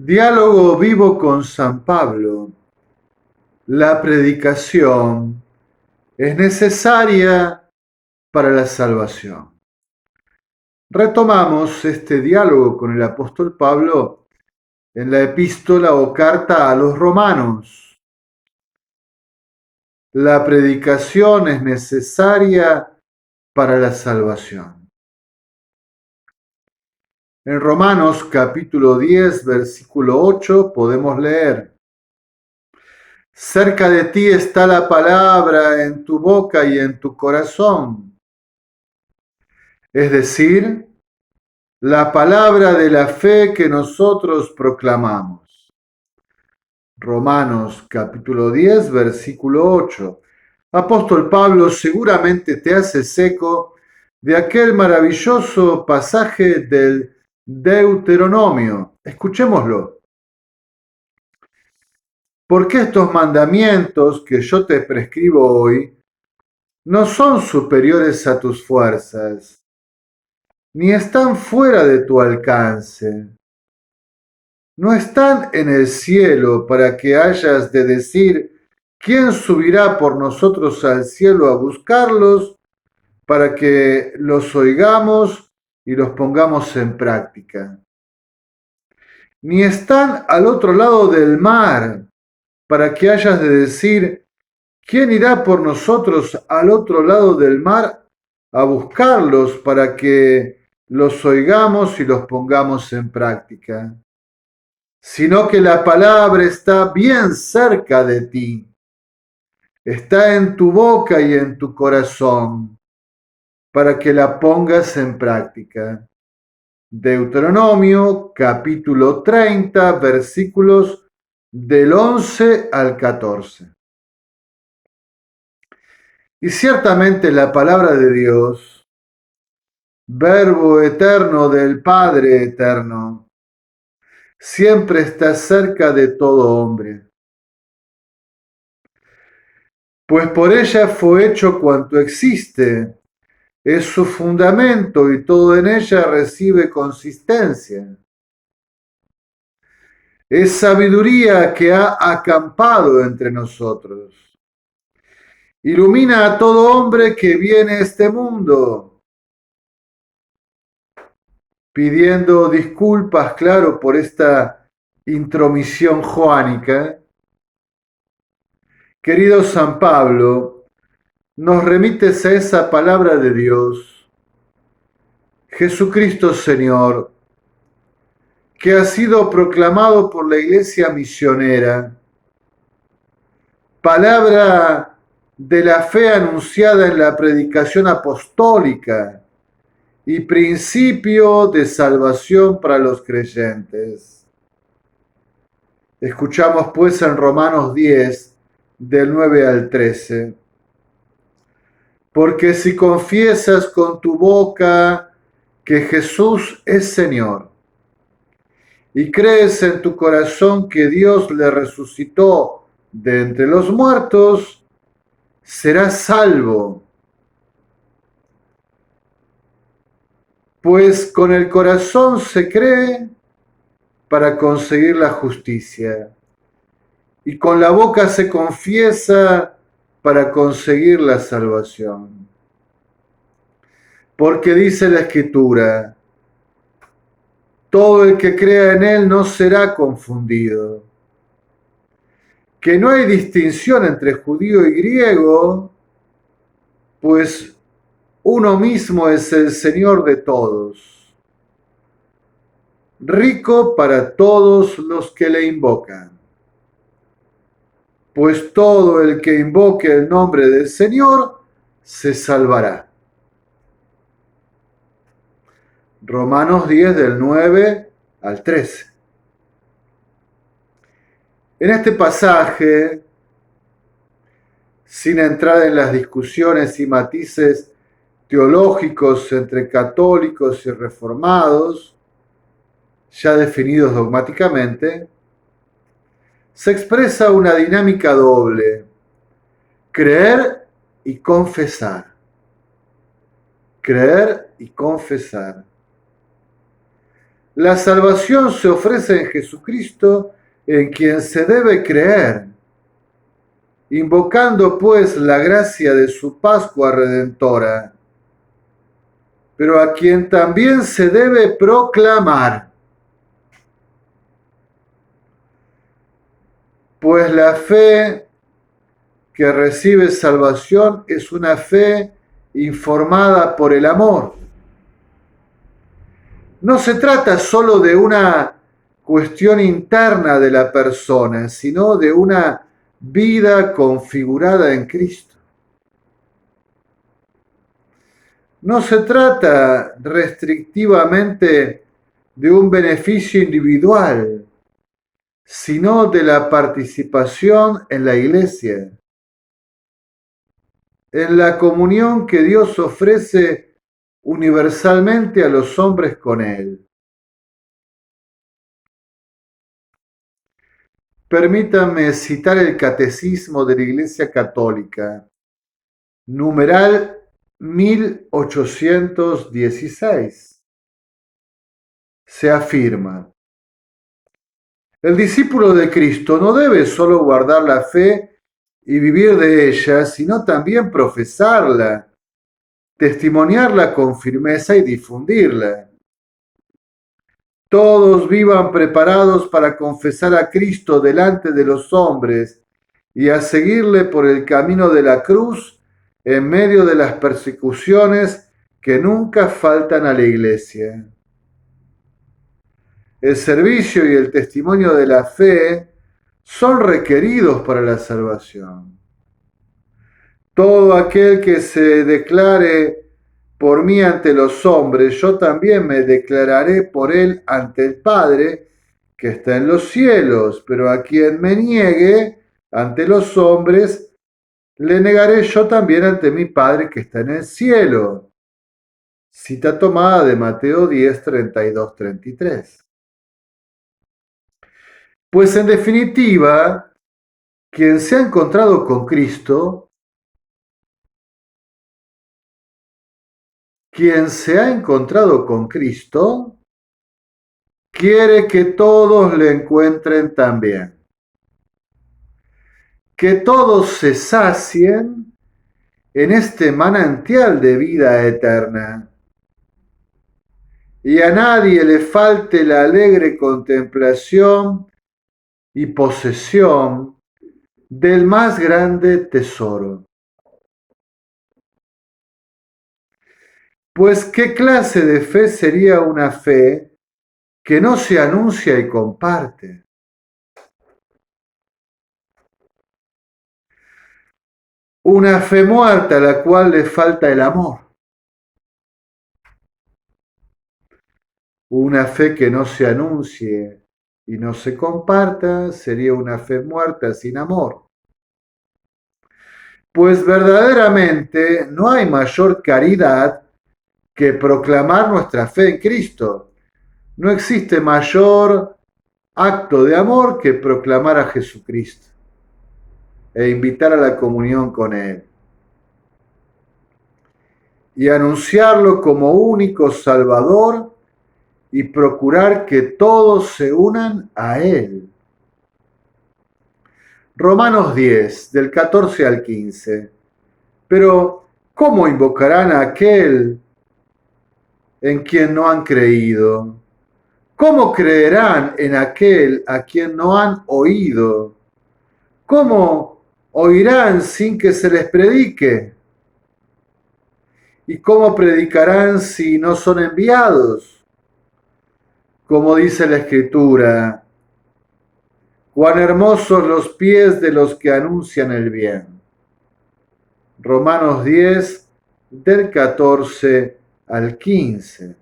Diálogo vivo con San Pablo. La predicación es necesaria para la salvación. Retomamos este diálogo con el apóstol Pablo en la epístola o carta a los romanos. La predicación es necesaria para la salvación. En Romanos capítulo 10, versículo 8 podemos leer: Cerca de ti está la palabra en tu boca y en tu corazón. Es decir, la palabra de la fe que nosotros proclamamos. Romanos capítulo 10, versículo 8. Apóstol Pablo seguramente te hace eco de aquel maravilloso pasaje del Deuteronomio. Escuchémoslo. Porque estos mandamientos que yo te prescribo hoy no son superiores a tus fuerzas, ni están fuera de tu alcance. No están en el cielo para que hayas de decir, ¿quién subirá por nosotros al cielo a buscarlos para que los oigamos y los pongamos en práctica? Ni están al otro lado del mar para que hayas de decir, ¿quién irá por nosotros al otro lado del mar a buscarlos para que los oigamos y los pongamos en práctica? Sino que la palabra está bien cerca de ti, está en tu boca y en tu corazón, para que la pongas en práctica. Deuteronomio capítulo 30, versículos del 11 al 14. Y ciertamente la palabra de Dios, verbo eterno del Padre eterno, siempre está cerca de todo hombre, pues por ella fue hecho cuanto existe, es su fundamento y todo en ella recibe consistencia. Es sabiduría que ha acampado entre nosotros. Ilumina a todo hombre que viene a este mundo, pidiendo disculpas, claro, por esta intromisión joánica. Querido San Pablo, nos remites a esa palabra de Dios, Jesucristo Señor, que ha sido proclamado por la Iglesia misionera, palabra de la fe anunciada en la predicación apostólica y principio de salvación para los creyentes. Escuchamos pues en Romanos 10, del 9 al 13. Porque si confiesas con tu boca que Jesús es Señor y crees en tu corazón que Dios le resucitó de entre los muertos, serás salvo. Pues con el corazón se cree para conseguir la justicia, y con la boca se confiesa para conseguir la salvación. Porque dice la Escritura, todo el que crea en él no será confundido, que no hay distinción entre judío y griego, pues uno mismo es el Señor de todos, rico para todos los que le invocan. Pues todo el que invoque el nombre del Señor se salvará. Romanos 10 del 9 al 13. En este pasaje, sin entrar en las discusiones y matices teológicos entre católicos y reformados, ya definidos dogmáticamente, se expresa una dinámica doble: creer y confesar. Creer y confesar. La salvación se ofrece en Jesucristo, en quien se debe creer, invocando pues la gracia de su Pascua redentora, pero a quien también se debe proclamar, pues la fe que recibe salvación es una fe informada por el amor. No se trata solo de una cuestión interna de la persona, sino de una vida configurada en Cristo. No se trata restrictivamente de un beneficio individual, sino de la participación en la Iglesia, en la comunión que Dios ofrece universalmente a los hombres con Él. Permítanme citar el Catecismo de la Iglesia Católica, numeral 1816. Se afirma: el discípulo de Cristo no debe solo guardar la fe y vivir de ella, sino también profesarla, testimoniarla con firmeza y difundirla. Todos vivan preparados para confesar a Cristo delante de los hombres y a seguirle por el camino de la cruz en medio de las persecuciones que nunca faltan a la Iglesia. El servicio y el testimonio de la fe son requeridos para la salvación. Todo aquel que se declare por mí ante los hombres, yo también me declararé por él ante el Padre que está en los cielos, pero a quien me niegue ante los hombres, le negaré yo también ante mi Padre que está en el cielo. Cita tomada de Mateo 10, 32, 33. Pues en definitiva, quien se ha encontrado con Cristo, quiere que todos le encuentren también. Que todos se sacien en este manantial de vida eterna. Y a nadie le falte la alegre contemplación y posesión del más grande tesoro. Pues, ¿qué clase de fe sería una fe que no se anuncia y comparte? Una fe muerta a la cual le falta el amor. Una fe que no se anuncie y no se comparta sería una fe muerta sin amor. Pues verdaderamente no hay mayor caridad que proclamar nuestra fe en Cristo. No existe mayor acto de amor que proclamar a Jesucristo e invitar a la comunión con Él y anunciarlo como único Salvador y procurar que todos se unan a Él. Romanos 10, del 14 al 15. Pero, ¿cómo invocarán a aquel en quien no han creído? ¿Cómo creerán en aquel a quien no han oído? ¿Cómo oirán sin que se les predique? ¿Y cómo predicarán si no son enviados? Como dice la Escritura, cuán hermosos los pies de los que anuncian el bien. Romanos 10, del 14 al 15.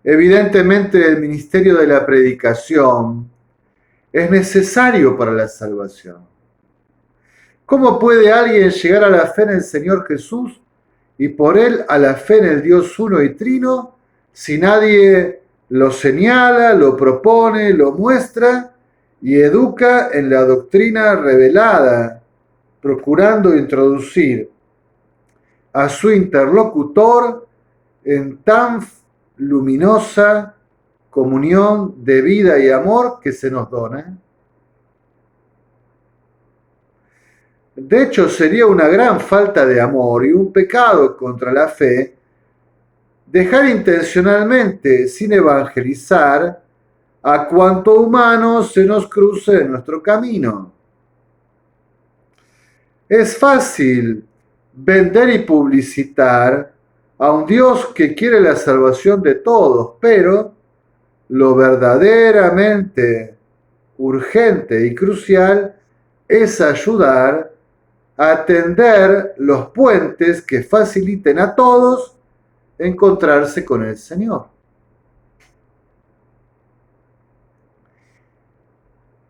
Evidentemente el ministerio de la predicación es necesario para la salvación. ¿Cómo puede alguien llegar a la fe en el Señor Jesús y por él a la fe en el Dios uno y trino si nadie lo señala, lo propone, lo muestra y educa en la doctrina revelada, procurando introducir a su interlocutor en tan luminosa comunión de vida y amor que se nos dona. De hecho, sería una gran falta de amor y un pecado contra la fe dejar intencionalmente sin evangelizar a cuanto humano se nos cruce en nuestro camino. Es fácil vender y publicitar a un Dios que quiere la salvación de todos, pero lo verdaderamente urgente y crucial es ayudar a tender los puentes que faciliten a todos encontrarse con el Señor.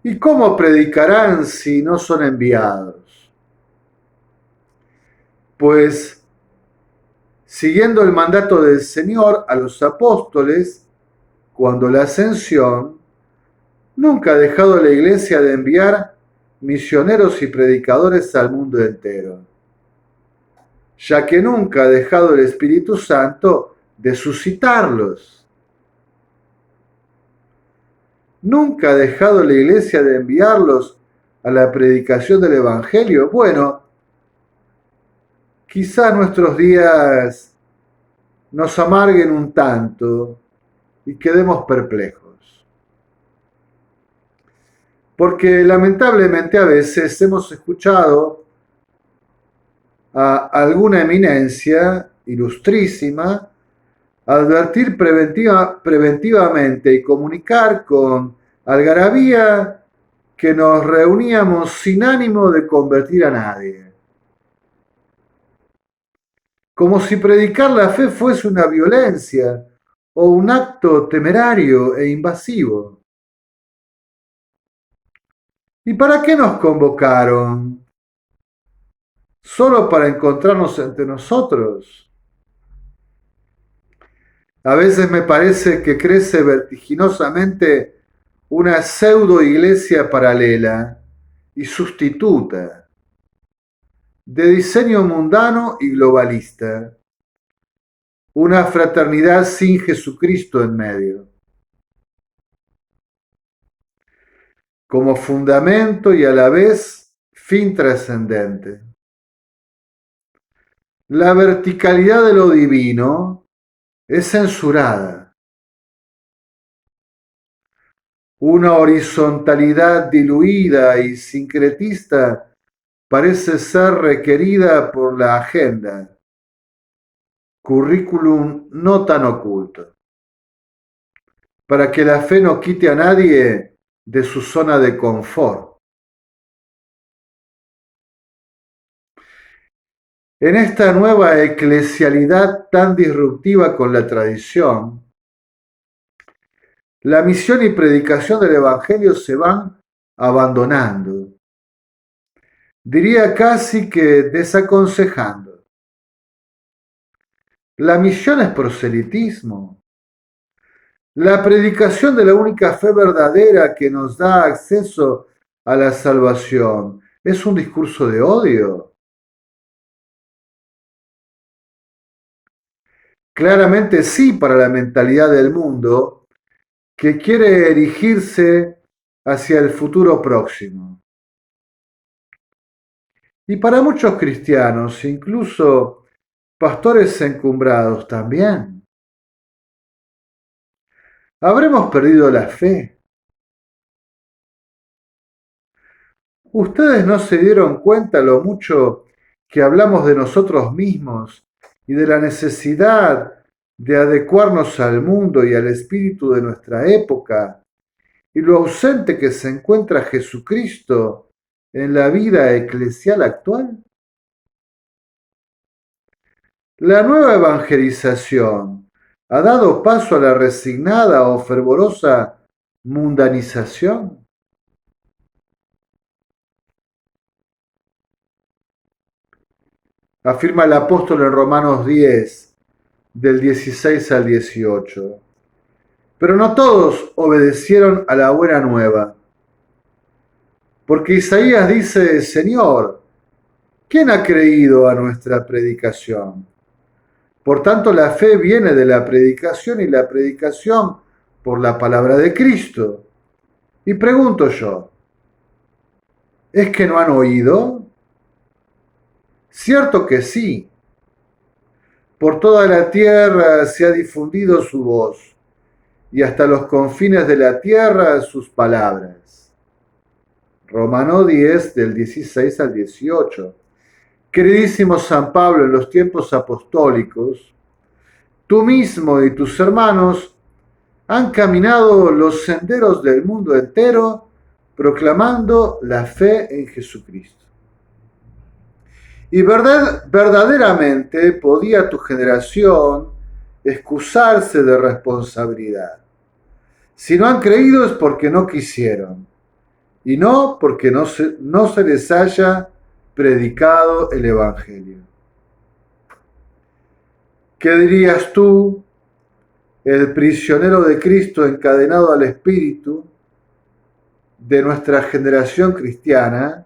¿Y cómo predicarán si no son enviados? Pues, siguiendo el mandato del Señor a los apóstoles, cuando la ascensión, nunca ha dejado la Iglesia de enviar misioneros y predicadores al mundo entero, ya que nunca ha dejado el Espíritu Santo de suscitarlos. Nunca ha dejado la Iglesia de enviarlos a la predicación del Evangelio. Bueno, quizá nuestros días nos amarguen un tanto y quedemos perplejos. Porque lamentablemente a veces hemos escuchado a alguna eminencia ilustrísima advertir preventivamente y comunicar con algarabía que nos reuníamos sin ánimo de convertir a nadie. Como si predicar la fe fuese una violencia o un acto temerario e invasivo. ¿Y para qué nos convocaron? ¿Solo para encontrarnos entre nosotros? A veces me parece que crece vertiginosamente una pseudo iglesia paralela y sustituta, de diseño mundano y globalista, una fraternidad sin Jesucristo en medio. Como fundamento y a la vez fin trascendente. La verticalidad de lo divino es censurada. Una horizontalidad diluida y sincretista parece ser requerida por la agenda, currículum no tan oculto, para que la fe no quite a nadie de su zona de confort. En esta nueva eclesialidad tan disruptiva con la tradición, la misión y predicación del Evangelio se van abandonando. Diría casi que desaconsejando. La misión es proselitismo. La predicación de la única fe verdadera que nos da acceso a la salvación es un discurso de odio. Claramente sí para la mentalidad del mundo que quiere erigirse hacia el futuro próximo. Y para muchos cristianos, incluso pastores encumbrados también. ¿Habremos perdido la fe? ¿Ustedes no se dieron cuenta lo mucho que hablamos de nosotros mismos y de la necesidad de adecuarnos al mundo y al espíritu de nuestra época y lo ausente que se encuentra Jesucristo en la vida eclesial actual? La nueva evangelización ha dado paso a la resignada o fervorosa mundanización. Afirma el apóstol en Romanos 10, del 16 al 18. Pero no todos obedecieron a la buena nueva. Porque Isaías dice, Señor, ¿quién ha creído a nuestra predicación? Por tanto, la fe viene de la predicación y la predicación por la palabra de Cristo. Y pregunto yo, ¿es que no han oído? Cierto que sí. Por toda la tierra se ha difundido su voz, y hasta los confines de la tierra sus palabras. Romano 10, del 16 al 18. Queridísimo San Pablo, en los tiempos apostólicos, tú mismo y tus hermanos han caminado los senderos del mundo entero proclamando la fe en Jesucristo. Y verdaderamente podía tu generación excusarse de responsabilidad. Si no han creído es porque no quisieron, y no porque no se les haya predicado el Evangelio. ¿Qué dirías tú, el prisionero de Cristo encadenado al Espíritu de nuestra generación cristiana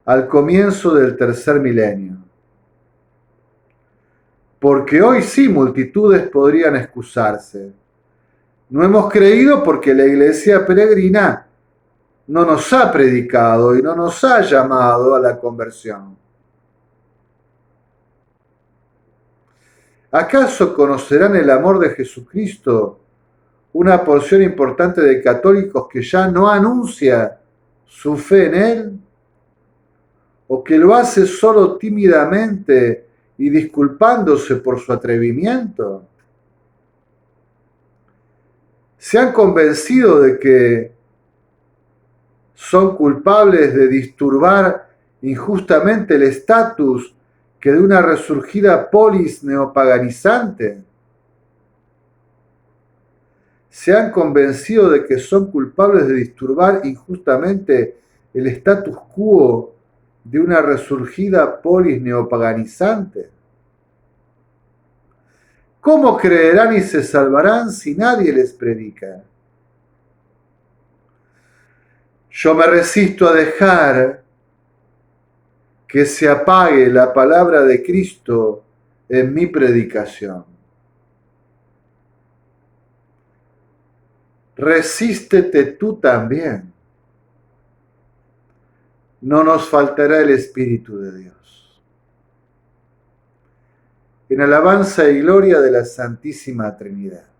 al comienzo del tercer milenio? Porque hoy sí multitudes podrían excusarse. No hemos creído porque la iglesia peregrina no nos ha predicado y no nos ha llamado a la conversión. ¿Acaso conocerán el amor de Jesucristo una porción importante de católicos que ya no anuncia su fe en Él? ¿O que lo hace solo tímidamente y disculpándose por su atrevimiento? ¿Se han convencido de que son culpables de disturbar injustamente el estatus que de una resurgida polis neopaganizante? ¿Se han convencido de que son culpables de disturbar injustamente el status quo de una resurgida polis neopaganizante? ¿Cómo creerán y se salvarán si nadie les predica? Yo me resisto a dejar que se apague la palabra de Cristo en mi predicación. Resístete tú también. No nos faltará el Espíritu de Dios. En alabanza y gloria de la Santísima Trinidad.